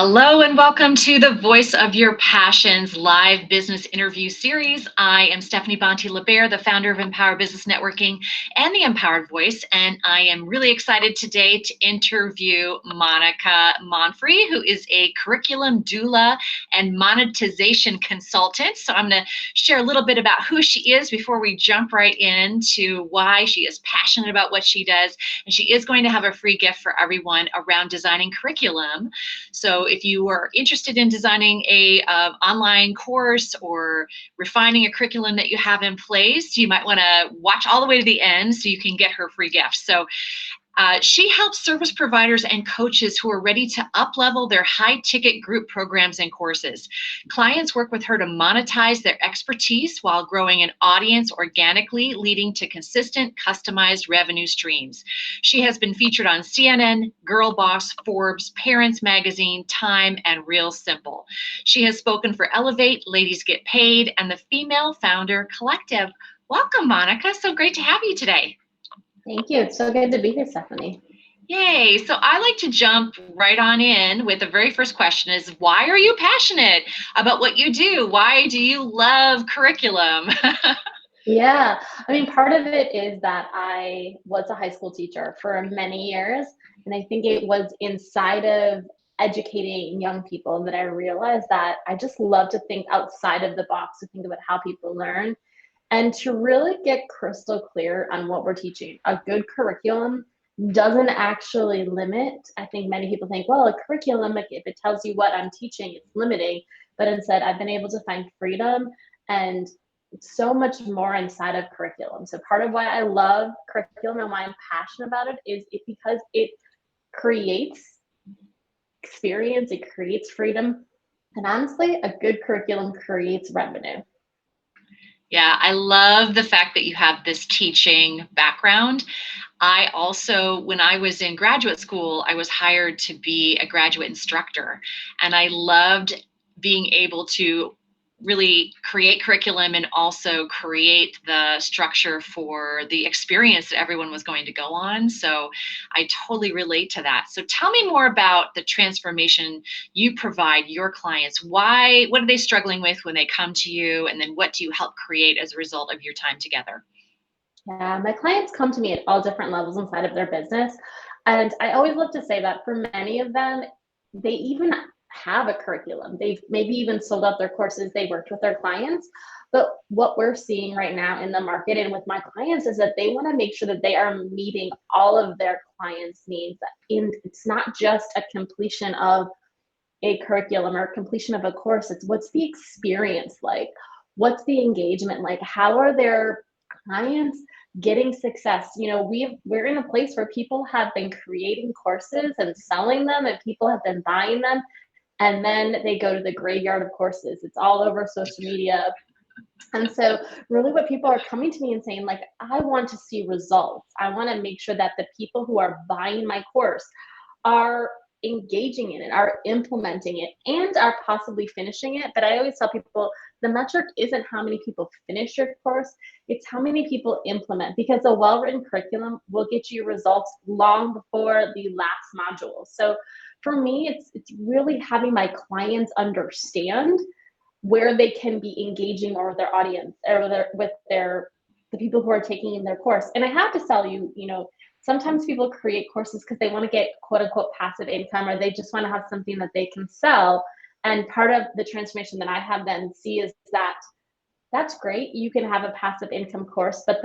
Hello and welcome to the Voice of Your Passions live business interview series. I am Stephanie Bonte-Lebair, the founder of Empower Business Networking and the Empowered Voice, and I am really excited today to interview Monica Monfre, who is a curriculum doula and monetization consultant. So I'm going to share a little bit about who she is before we jump right into why she is passionate about what she does. And she is going to have a free gift for everyone around designing curriculum. So if you are interested in designing a online course or refining a curriculum that you have in place, you might want to watch all the way to the end so you can get her free gift. So she helps service providers and coaches who are ready to up-level their high-ticket group programs and courses. Clients work with her to monetize their expertise while growing an audience organically, leading to consistent, customized revenue streams. She has been featured on CNN, Girl Boss, Forbes, Parents Magazine, Time, and Real Simple. She has spoken for Elevate, Ladies Get Paid, and the Female Founder Collective. Welcome, Monica. So great to have you today. Thank you. It's so good to be here, Stephanie. Yay. So I like to jump right on in with the very first question is, why are you passionate about what you do? Why do you love curriculum? Yeah, I mean, part of it is that I was a high school teacher for many years, and I think it was inside of educating young people that I realized that I just love to think outside of the box, to think about how people learn and to really get crystal clear on what we're teaching. A good curriculum doesn't actually limit. I think many people think, well, a curriculum, if it tells you what I'm teaching, it's limiting. But instead, I've been able to find freedom and so much more inside of curriculum. So part of why I love curriculum and why I'm passionate about it is because it creates experience, it creates freedom. And honestly, a good curriculum creates revenue. Yeah, I love the fact that you have this teaching background. I also, when I was in graduate school, I was hired to be a graduate instructor, and I loved being able to really create curriculum and also create the structure for the experience that everyone was going to go on. So I totally relate to that. So tell me more about the transformation you provide your clients. What are they struggling with when they come to you? And then what do you help create as a result of your time together? Yeah, my clients come to me at all different levels inside of their business. And I always love to say that for many of them, they even have a curriculum. They've maybe even sold out their courses, they worked with their clients. But what we're seeing right now in the market and with my clients is that they want to make sure that they are meeting all of their clients' needs. It's not just a completion of a curriculum or completion of a course, it's what's the experience like? What's the engagement like? How are their clients getting success? We're in a place where people have been creating courses and selling them, and people have been buying them, and then they go to the graveyard of courses. It's all over social media. And so really what people are coming to me and saying, like, I want to see results. I want to make sure that the people who are buying my course are engaging in it, are implementing it, and are possibly finishing it. But I always tell people the metric isn't how many people finish your course, it's how many people implement, because a well-written curriculum will get you results long before the last module. So for me, it's really having my clients understand where they can be engaging or with their audience or the people who are taking in their course. And I have to tell you, sometimes people create courses because they want to get quote unquote passive income, or they just want to have something that they can sell. And part of the transformation that I have them see is that that's great. You can have a passive income course, but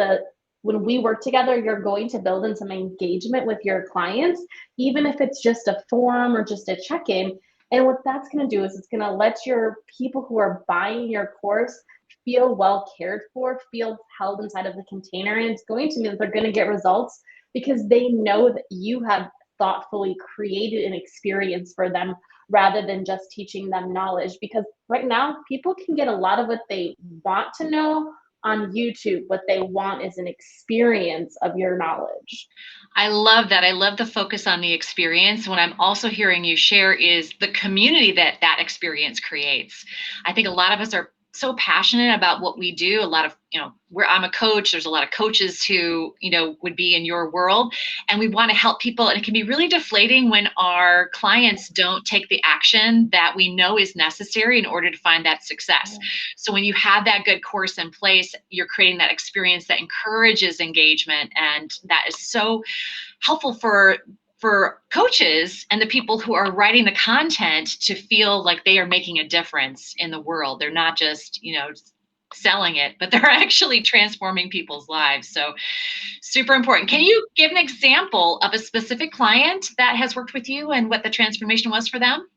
when we work together, you're going to build in some engagement with your clients, even if it's just a forum or just a check-in. And what that's going to do is it's going to let your people who are buying your course feel well cared for, feel held inside of the container. And it's going to mean that they're going to get results because they know that you have thoughtfully created an experience for them rather than just teaching them knowledge. Because right now, people can get a lot of what they want to know on YouTube. What they want is an experience of your knowledge. I love that. I love the focus on the experience. What I'm also hearing you share is the community that experience creates. I think a lot of us are so passionate about what we do. A lot of, where I'm a coach, there's a lot of coaches who, would be in your world, and we want to help people. And it can be really deflating when our clients don't take the action that we know is necessary in order to find that success. So when you have that good course in place, you're creating that experience that encourages engagement. And that is so helpful for coaches and the people who are writing the content to feel like they are making a difference in the world. They're not just, selling it, but they're actually transforming people's lives. So super important. Can you give an example of a specific client that has worked with you and what the transformation was for them?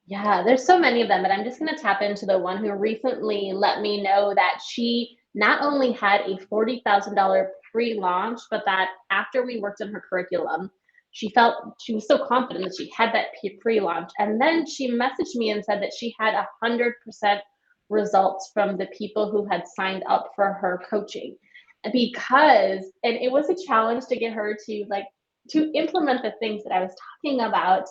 Yeah, there's so many of them, but I'm just going to tap into the one who recently let me know that she not only had a $40,000 pre-launch, but that after we worked on her curriculum, she felt she was so confident that she had that pre-launch. And then she messaged me and said that she had 100% results from the people who had signed up for her coaching. And it was a challenge to get her to implement the things that I was talking about.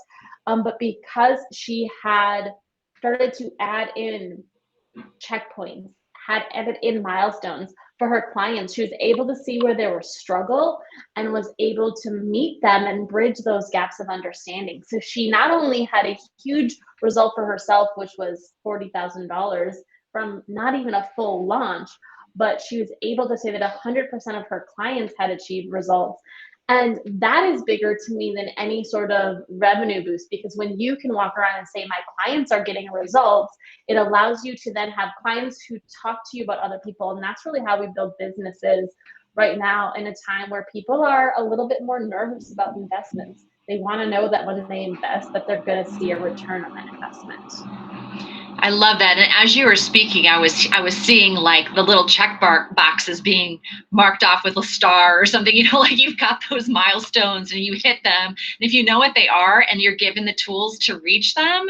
But because she had started to add in checkpoints, had added in milestones for her clients, she was able to see where there was struggle and was able to meet them and bridge those gaps of understanding. So she not only had a huge result for herself, which was $40,000 from not even a full launch, but she was able to say that 100% of her clients had achieved results. And that is bigger to me than any sort of revenue boost, because when you can walk around and say, my clients are getting results, it allows you to then have clients who talk to you about other people. And that's really how we build businesses right now, in a time where people are a little bit more nervous about investments. They want to know that when they invest, that they're going to see a return on that investment. I love that. And as you were speaking, I was seeing like the little check boxes being marked off with a star or something, like you've got those milestones and you hit them. And if you know what they are and you're given the tools to reach them,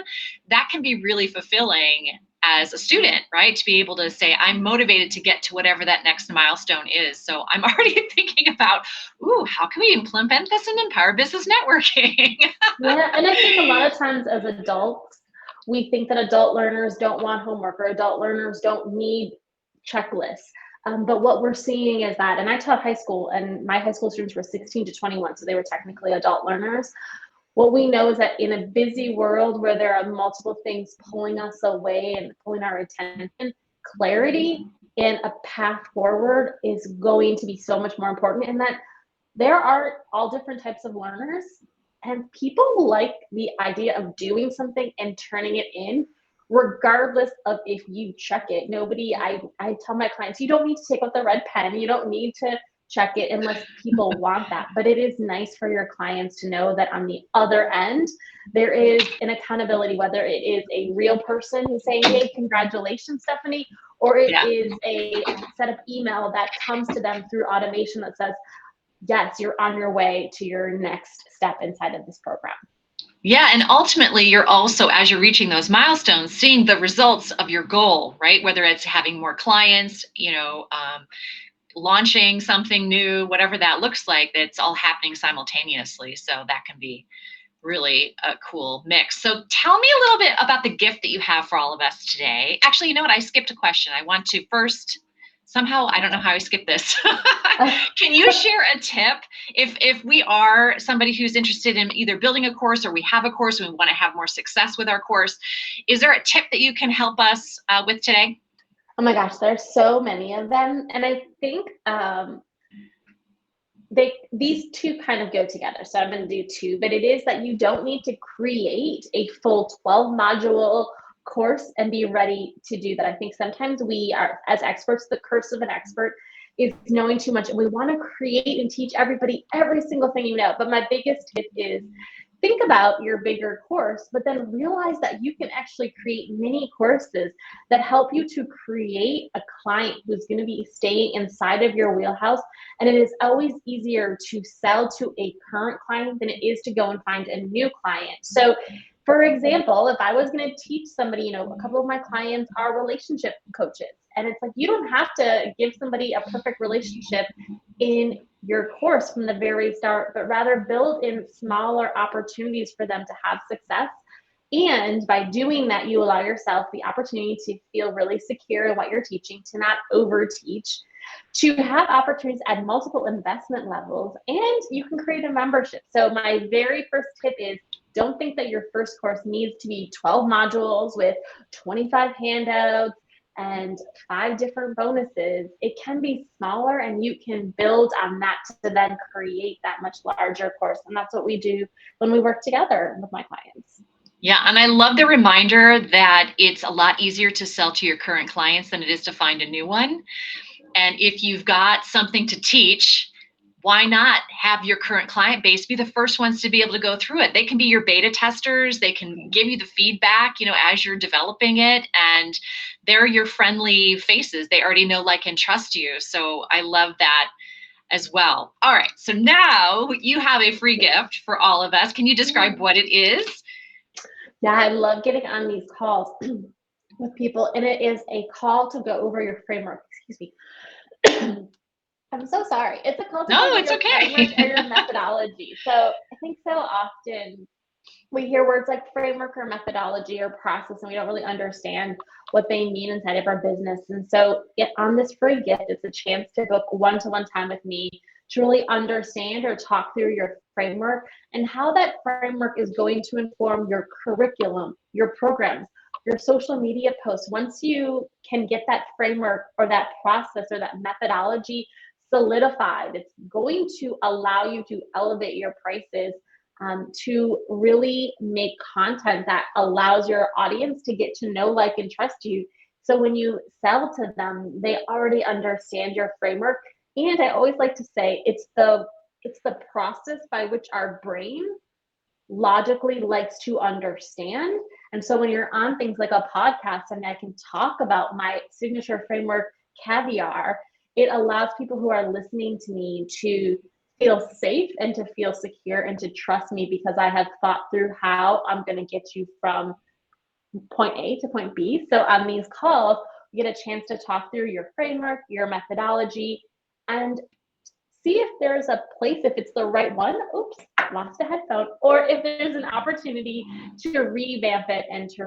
that can be really fulfilling as a student, right? To be able to say, I'm motivated to get to whatever that next milestone is. So I'm already thinking about, how can we implement this in Empower Business Networking? Yeah, and I think a lot of times as adults, we think that adult learners don't want homework, or adult learners don't need checklists. But what we're seeing is that, and I taught high school, and my high school students were 16 to 21, so they were technically adult learners. What we know is that in a busy world where there are multiple things pulling us away and pulling our attention, clarity and a path forward is going to be so much more important, and that there are all different types of learners, and people like the idea of doing something and turning it in, regardless of if you check it. I tell my clients, you don't need to take out the red pen. You don't need to check it unless people want that. But it is nice for your clients to know that on the other end, there is an accountability, whether it is a real person who's saying, hey, congratulations, Stephanie, or it is a set of email that comes to them through automation that says, yes, you're on your way to your next step inside of this program. Yeah, and ultimately, you're also, as you're reaching those milestones, seeing the results of your goal, right? Whether it's having more clients, launching something new, whatever that looks like, it's all happening simultaneously. So that can be really a cool mix. So tell me a little bit about the gift that you have for all of us today. Actually, you know what? I skipped a question. I want to first, somehow, I don't know how I skipped this. Can you share a tip if we are somebody who's interested in either building a course, or we have a course and we want to have more success with our course? Is there a tip that you can help us with today? Oh my gosh, there's so many of them. And I think these two kind of go together. So I'm going to do two, but it is that you don't need to create a full 12 module course and be ready to do that. I think sometimes we are, as experts, the curse of an expert is knowing too much, and we want to create and teach everybody every single thing you know. But my biggest tip is, think about your bigger course, but then realize that you can actually create mini courses that help you to create a client who's going to be staying inside of your wheelhouse. And it is always easier to sell to a current client than it is to go and find a new client. So for example, if I was going to teach somebody, a couple of my clients are relationship coaches, and it's like, you don't have to give somebody a perfect relationship in your course from the very start, but rather build in smaller opportunities for them to have success. And by doing that, you allow yourself the opportunity to feel really secure in what you're teaching, to not overteach, to have opportunities at multiple investment levels, and you can create a membership. So my very first tip is, don't think that your first course needs to be 12 modules with 25 handouts and 5 different bonuses. It can be smaller, and you can build on that to then create that much larger course. And that's what we do when we work together with my clients. Yeah, and I love the reminder that it's a lot easier to sell to your current clients than it is to find a new one. And if you've got something to teach, why not have your current client base be the first ones to be able to go through it? They can be your beta testers. They can give you the feedback, as you're developing it, and they're your friendly faces. They already know, like, and trust you. So I love that as well. All right, so now you have a free gift for all of us. Can you describe what it is? Yeah, I love getting on these calls with people, and it is a call to go over your framework. Excuse me. I'm so sorry. It's a call to go No, over it's your framework or okay. your methodology. So I think so often we hear words like framework or methodology or process, and we don't really understand what they mean inside of our business. And so on this free gift, it's a chance to book one-to-one time with me to really understand or talk through your framework and how that framework is going to inform your curriculum, your programs, your social media posts. Once you can get that framework or that process or that methodology solidified, it's going to allow you to elevate your prices, to really make content that allows your audience to get to know, like, and trust you. So when you sell to them, they already understand your framework. And I always like to say it's the process by which our brain logically likes to understand. And so when you're on things like a podcast and I can talk about my signature framework, Caviar, it allows people who are listening to me to feel safe and to feel secure and to trust me, because I have thought through how I'm going to get you from point A to point B. So on these calls, you get a chance to talk through your framework, your methodology, and see if there's a place, if it's the right one. Oops, lost a headphone. Or if there's an opportunity to revamp it and to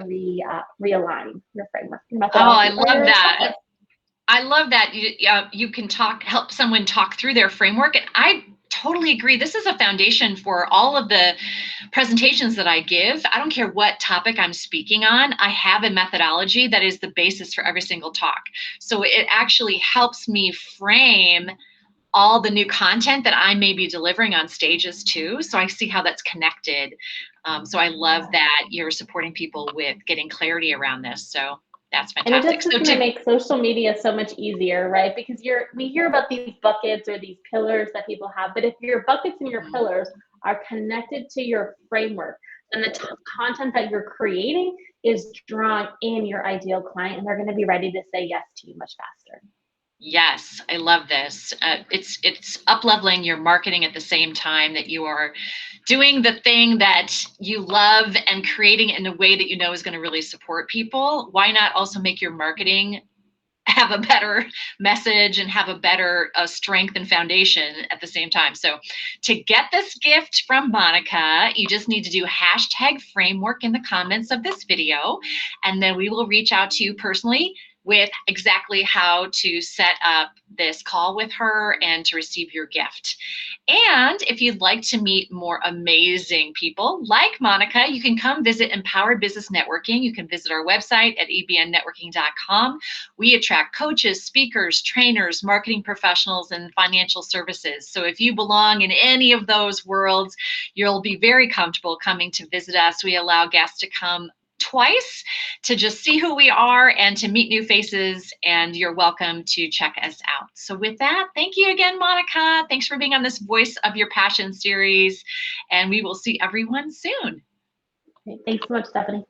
realign your framework, your Oh, I methodology, or love your that. checklist. I love that you can help someone talk through their framework. And I totally agree. This is a foundation for all of the presentations that I give. I don't care what topic I'm speaking on. I have a methodology that is the basis for every single talk. So it actually helps me frame all the new content that I may be delivering on stages too. So I see how that's connected. So I love that you're supporting people with getting clarity around this. So that's And it fantastic. just is So going to make social media so much easier, right? Because we hear about these buckets or these pillars that people have, but if your buckets and your pillars are connected to your framework, then the content that you're creating is drawing in your ideal client, and they're going to be ready to say yes to you much faster. Yes, I love this. It's up leveling your marketing at the same time that you are doing the thing that you love and creating it in a way that you know is going to really support people. Why not also make your marketing have a better message and have a better strength and foundation at the same time? So to get this gift from Monica, you just need to do #framework in the comments of this video, and then we will reach out to you personally with exactly how to set up this call with her and to receive your gift. And if you'd like to meet more amazing people like Monica, you can come visit Empowered Business Networking. You can visit our website at ebnnetworking.com. We attract coaches, speakers, trainers, marketing professionals, and financial services. So if you belong in any of those worlds, you'll be very comfortable coming to visit us. We allow guests to come twice to just see who we are and to meet new faces, and you're welcome to check us out. So with that, thank you again, Monica. Thanks for being on this Voice of Your Passion series, and we will see everyone soon. Okay, thanks so much, Stephanie.